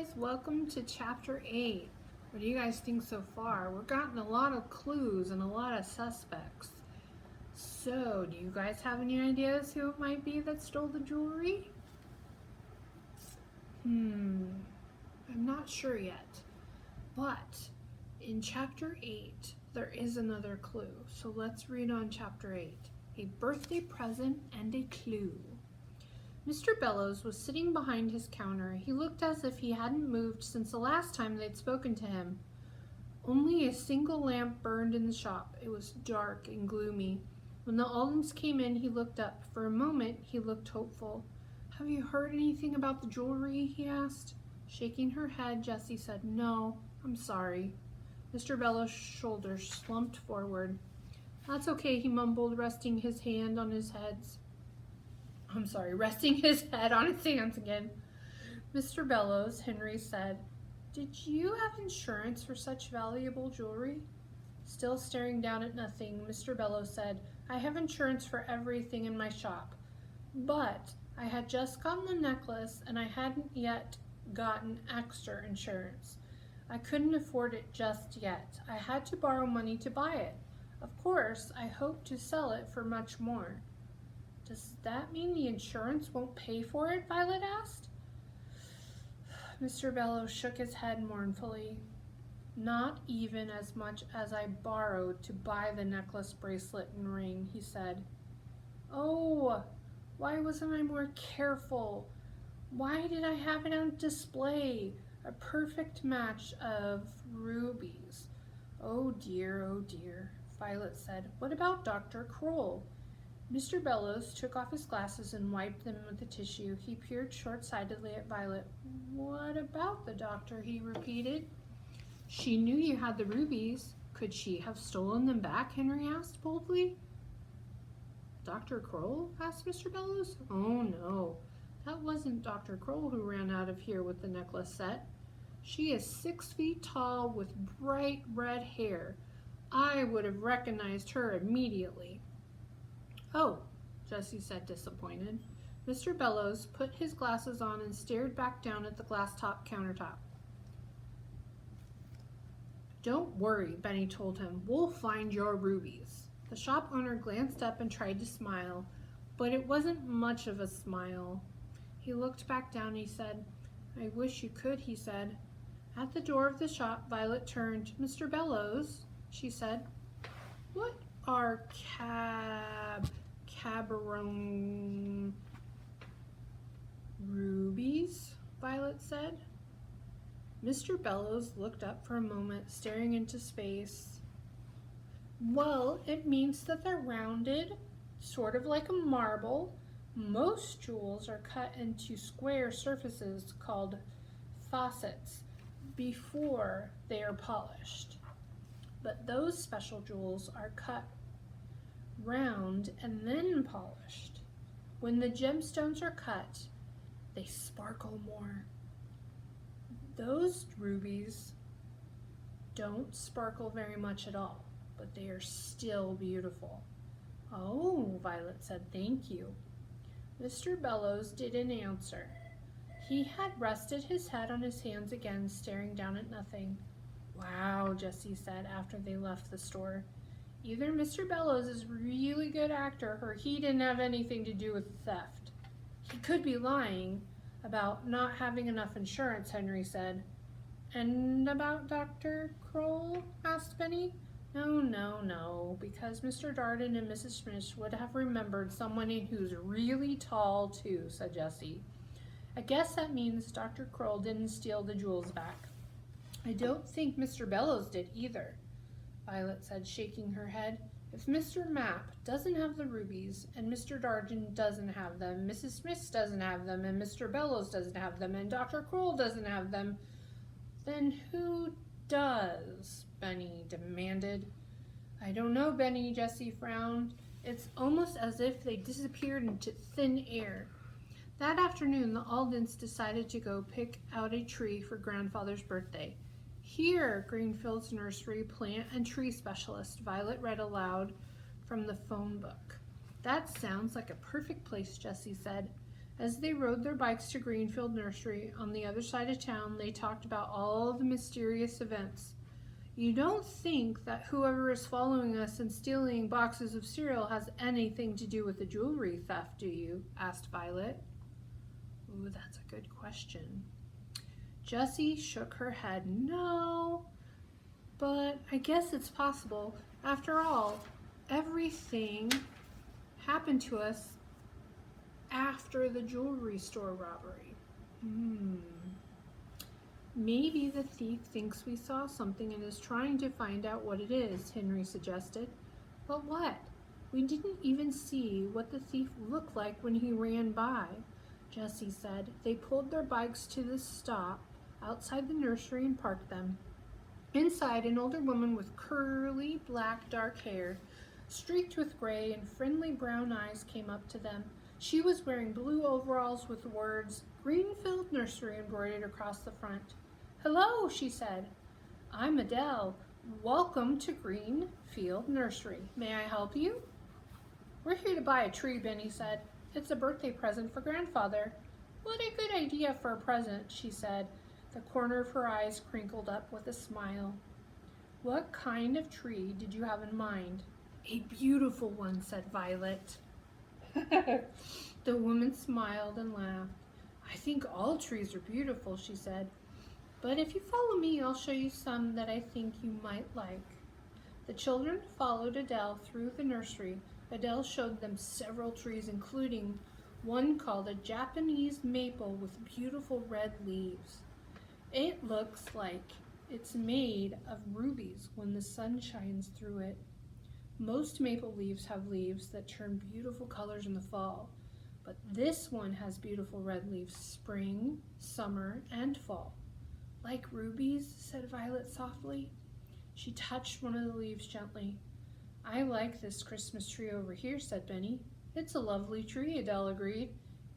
guys, welcome to chapter 8. What do you guys think so far? We're gotten a lot of clues and a lot of suspects. So, do you guys have any ideas who it might be that stole the jewelry? I'm not sure yet. But in chapter 8, there is another clue. So let's read on chapter 8. A birthday present and a clue. Mr. Bellows was sitting behind his counter. He looked as if he hadn't moved since the last time they'd spoken to him. Only a single lamp burned in the shop. It was dark and gloomy. When the Aldens came in, he looked up. For a moment, he looked hopeful. "Have you heard anything about the jewelry?" he asked. Shaking her head, Jessie said, "No, I'm sorry." Mr. Bellows' shoulders slumped forward. "That's okay," he mumbled, resting his head on his hands again. "Mr. Bellows," Henry said, "did you have insurance for such valuable jewelry?" Still staring down at nothing, Mr. Bellows said, "I have insurance for everything in my shop, but I had just gotten the necklace and I hadn't yet gotten extra insurance. I couldn't afford it just yet. I had to borrow money to buy it. Of course, I hope to sell it for much more." "Does that mean the insurance won't pay for it?" Violet asked. Mr. Bellows shook his head mournfully. "Not even as much as I borrowed to buy the necklace, bracelet, and ring," he said. "Oh, why wasn't I more careful? Why did I have it on display? A perfect match of rubies." Oh dear," Violet said. "What about Dr. Kroll?" Mr. Bellows took off his glasses and wiped them with a tissue. He peered short-sightedly at Violet. "What about the doctor?" he repeated. "She knew you had the rubies. Could she have stolen them back?" Henry asked boldly. "Dr. Kroll?" asked Mr. Bellows. "Oh no, that wasn't Dr. Kroll who ran out of here with the necklace set. She is 6 feet tall with bright red hair. I would have recognized her immediately." "Oh," Jessie said, disappointed. Mr. Bellows put his glasses on and stared back down at the glass-top countertop. "Don't worry," Benny told him. "We'll find your rubies." The shop owner glanced up and tried to smile, but it wasn't much of a smile. He looked back down and he said, "I wish you could," he said. At the door of the shop, Violet turned. "Mr. Bellows," she said, "what are Cabaron rubies?" Violet said. Mr. Bellows looked up for a moment, staring into space. "Well, it means that they're rounded, sort of like a marble. Most jewels are cut into square surfaces called facets before they are polished. But those special jewels are cut round and then polished. When the gemstones are cut, they sparkle more. Those rubies don't sparkle very much at all, but they are still beautiful." "Oh," Violet said, "thank you." Mr. Bellows didn't answer. He had rested his head on his hands again, staring down at nothing. "Wow," Jessie said after they left the store. "Either Mr. Bellows is a really good actor or he didn't have anything to do with the theft." "He could be lying about not having enough insurance," Henry said. "And about Dr. Kroll?" asked Benny. No, because Mr. Darden and Mrs. Smith would have remembered someone who's really tall too," said Jessie. "I guess that means Dr. Kroll didn't steal the jewels back." "I don't think Mr. Bellows did either," Violet said, shaking her head. "If Mr. Mapp doesn't have the rubies, and Mr. Darden doesn't have them, Mrs. Smith doesn't have them, and Mr. Bellows doesn't have them, and Dr. Kroll doesn't have them, then who does?" Benny demanded. "I don't know, Benny," Jessie frowned. "It's almost as if they disappeared into thin air." That afternoon, the Aldens decided to go pick out a tree for Grandfather's birthday. "Here, Greenfield's nursery plant and tree specialist," Violet read aloud from the phone book. "That sounds like a perfect place," Jessie said. As they rode their bikes to Greenfield Nursery on the other side of town, they talked about all the mysterious events. You don't think that whoever is following us and stealing boxes of cereal has anything to do with the jewelry theft, do you? Asked Violet. Ooh, that's a good question. Jessie shook her head. No, but I guess it's possible. After all, everything happened to us after the jewelry store robbery. Maybe the thief thinks we saw something and is trying to find out what it is, Henry suggested. But what? We didn't even see what the thief looked like when he ran by, Jessie said. They pulled their bikes to the stop outside the nursery and parked them. Inside, an older woman with curly black dark hair, streaked with gray and friendly brown eyes, came up to them. She was wearing blue overalls with the words Greenfield Nursery embroidered across the front. Hello, she said. I'm Adele. Welcome to Greenfield Nursery. May I help you? We're here to buy a tree, Benny said. It's a birthday present for Grandfather. What a good idea for a present, she said. The corner of her eyes crinkled up with a smile. What kind of tree did you have in mind? A beautiful one, said Violet. The woman smiled and laughed. I think all trees are beautiful, she said. But if you follow me, I'll show you some that I think you might like. The children followed Adele through the nursery. Adele showed them several trees, including one called a Japanese maple with beautiful red leaves. It looks like it's made of rubies when the sun shines through it. Most maple leaves have leaves that turn beautiful colors in the fall, but this one has beautiful red leaves spring, summer, and fall. Like rubies, said Violet softly. She touched one of the leaves gently. I like this Christmas tree over here, said Benny. It's a lovely tree, Adele agreed.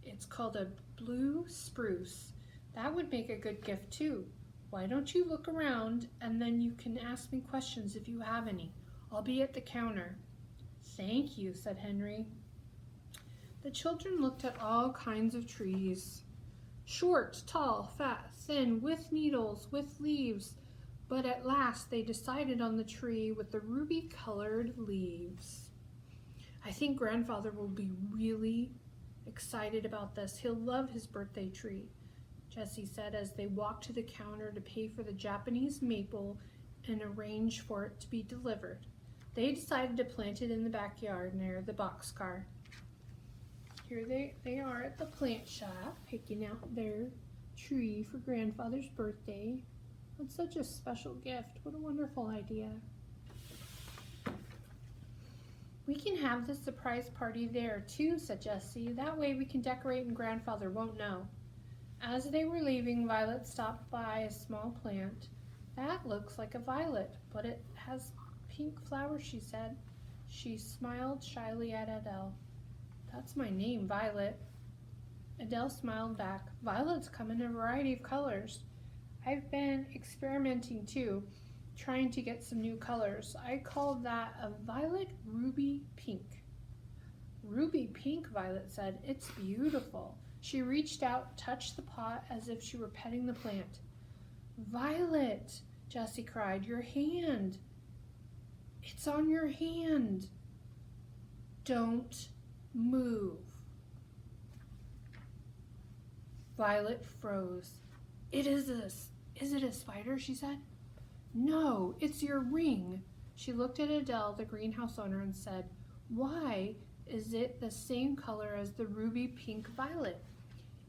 It's called a blue spruce. That would make a good gift too. Why don't you look around and then you can ask me questions if you have any. I'll be at the counter. Thank you, said Henry. The children looked at all kinds of trees. Short, tall, fat, thin, with needles, with leaves. But at last they decided on the tree with the ruby-colored leaves. I think Grandfather will be really excited about this. He'll love his birthday tree, Jessie said as they walked to the counter to pay for the Japanese maple and arrange for it to be delivered. They decided to plant it in the backyard near the boxcar. Here they are at the plant shop, picking out their tree for Grandfather's birthday. That's such a special gift. What a wonderful idea. We can have the surprise party there too, said Jessie. That way we can decorate and Grandfather won't know. As they were leaving, Violet stopped by a small plant. That looks like a violet, but it has pink flowers, she said. She smiled shyly at Adele. That's my name, Violet. Adele smiled back. Violets come in a variety of colors. I've been experimenting too, trying to get some new colors. I call that a violet ruby pink. Ruby pink, Violet said. It's beautiful. She reached out, touched the pot as if she were petting the plant. Violet, Jessie cried, your hand. It's on your hand. Don't move. Violet froze. Is it a spider, she said. No, it's your ring. She looked at Adele, the greenhouse owner, and said, why is it the same color as the ruby pink violet?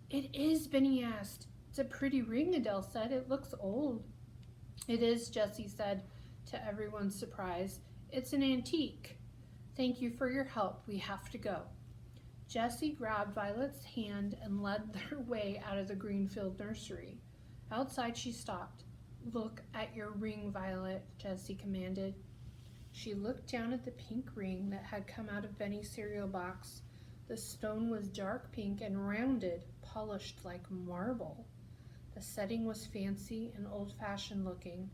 It is, Benny asked. It's a pretty ring, Adele said. It looks old. It is, Jessie said, to everyone's surprise. It's an antique. Thank you for your help. We have to go. Jessie grabbed Violet's hand and led their way out of the Greenfield nursery. Outside she stopped. Look at your ring, Violet, Jessie commanded. She looked down at the pink ring that had come out of Benny's cereal box. The stone was dark pink and rounded, polished like marble. The setting was fancy and old-fashioned looking.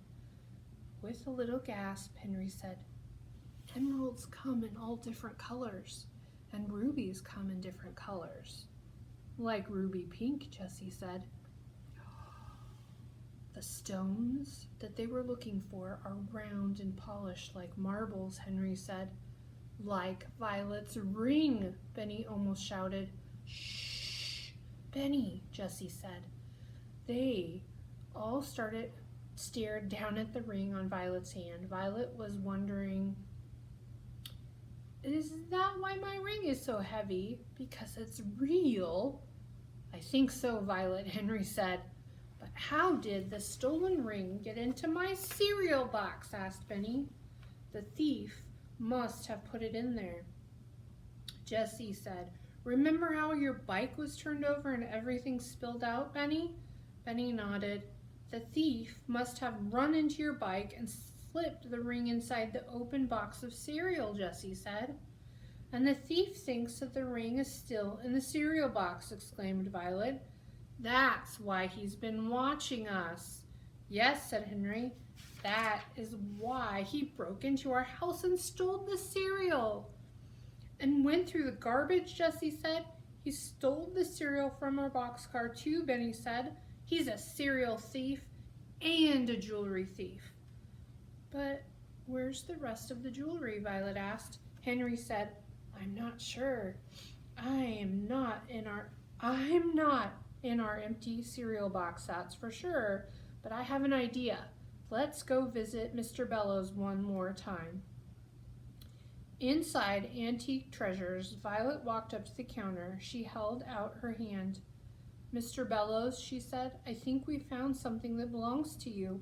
With a little gasp, Henry said, Emeralds come in all different colors, and rubies come in different colors. Like ruby pink, Jessie said. The stones that they were looking for are round and polished like marbles, Henry said. Like Violet's ring, Benny almost shouted. Shh, Benny, Jessie said. They all stared down at the ring on Violet's hand. Violet was wondering, is that why my ring is so heavy? Because it's real? I think so, Violet, Henry said. But how did the stolen ring get into my cereal box? Asked Benny. The thief must have put it in there. Jessie said, remember how your bike was turned over and everything spilled out, Benny? Benny nodded. The thief must have run into your bike and slipped the ring inside the open box of cereal, Jessie said. And the thief thinks that the ring is still in the cereal box, exclaimed Violet. That's why he's been watching us. Yes, said Henry. That is why he broke into our house and stole the cereal. And went through the garbage, Jessie said. He stole the cereal from our boxcar too, Benny said. He's a cereal thief and a jewelry thief. But where's the rest of the jewelry? Violet asked. Henry said, I'm not sure. I'm not in our empty cereal box, that's for sure. But I have an idea. Let's go visit Mr. Bellows one more time. Inside Antique Treasures, Violet walked up to the counter. She held out her hand. Mr. Bellows, she said, I think we found something that belongs to you.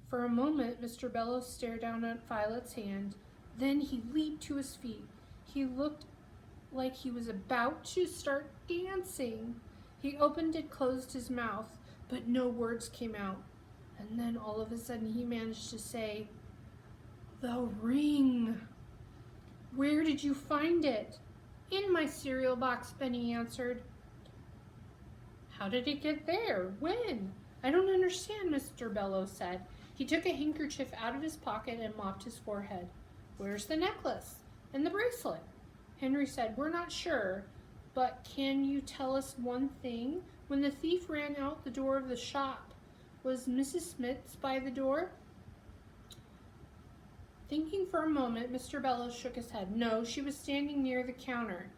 For a moment, Mr. Bellows stared down at Violet's hand. Then he leaped to his feet. He looked like he was about to start dancing. He opened and closed his mouth, but no words came out. And then all of a sudden he managed to say, the ring. Where did you find it? In my cereal box, Benny answered. How did it get there? When? I don't understand, Mr. Bellows said. He took a handkerchief out of his pocket and mopped his forehead. Where's the necklace? And the bracelet? Henry said, we're not sure, but can you tell us one thing? When the thief ran out the door of the shop, was Mrs. Smits by the door? Thinking for a moment, Mr. Bellows shook his head. No, she was standing near the counter.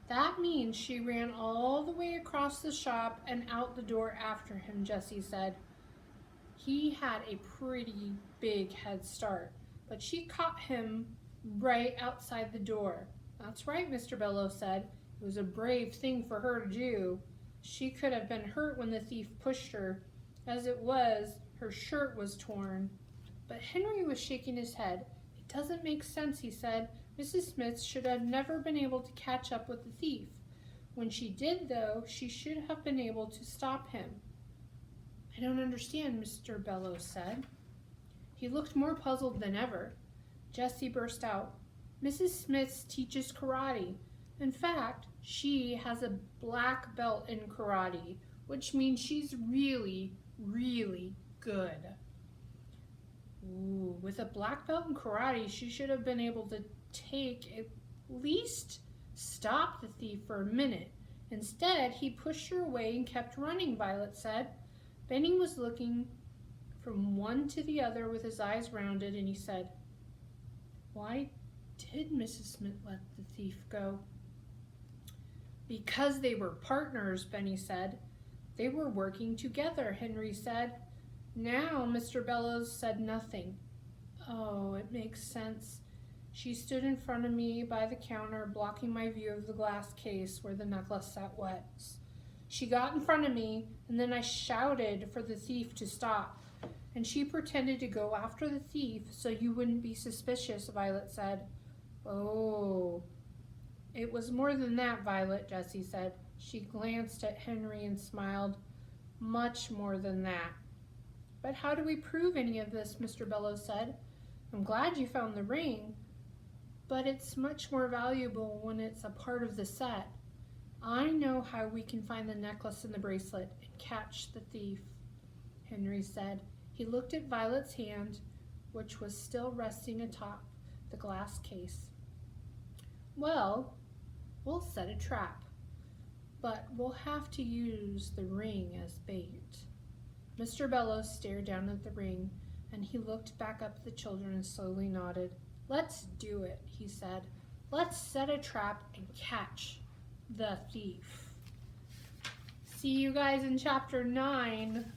That means she ran all the way across the shop and out the door after him, Jessie said. He had a pretty big head start, but she caught him right outside the door. That's right, Mr. Bellows said. It was a brave thing for her to do. She could have been hurt when the thief pushed her. As it was, her shirt was torn. But Henry was shaking his head. It doesn't make sense, he said. Mrs. Smith should have never been able to catch up with the thief. When she did, though, she should have been able to stop him. I don't understand, Mr. Bellows said. He looked more puzzled than ever. Jessie burst out. Mrs. Smith teaches karate. In fact, she has a black belt in karate, which means she's really, really good. Ooh, with a black belt in karate, she should have been able to at least stop the thief for a minute. Instead, he pushed her away and kept running, Violet said. Benny was looking from one to the other with his eyes rounded, and he said, why did Mrs. Smith let the thief go? Because they were partners, Benny said. They were working together, Henry said. Now Mr. Bellows said nothing. Oh, it makes sense. She stood in front of me by the counter, blocking my view of the glass case where the necklace sat wet. She got in front of me, and then I shouted for the thief to stop. And she pretended to go after the thief so you wouldn't be suspicious, Violet said. Oh, it was more than that, Violet, Jessie said. She glanced at Henry and smiled. Much more than that. But how do we prove any of this, Mr. Bellows said. I'm glad you found the ring, but it's much more valuable when it's a part of the set. I know how we can find the necklace and the bracelet and catch the thief, Henry said. He looked at Violet's hand, which was still resting atop the glass case. Well, we'll set a trap. but we'll have to use the ring as bait. Mr. Bellows stared down at the ring, and he looked back up at the children and slowly nodded. "Let's do it," he said. "Let's set a trap and catch the thief." See you guys in chapter 9.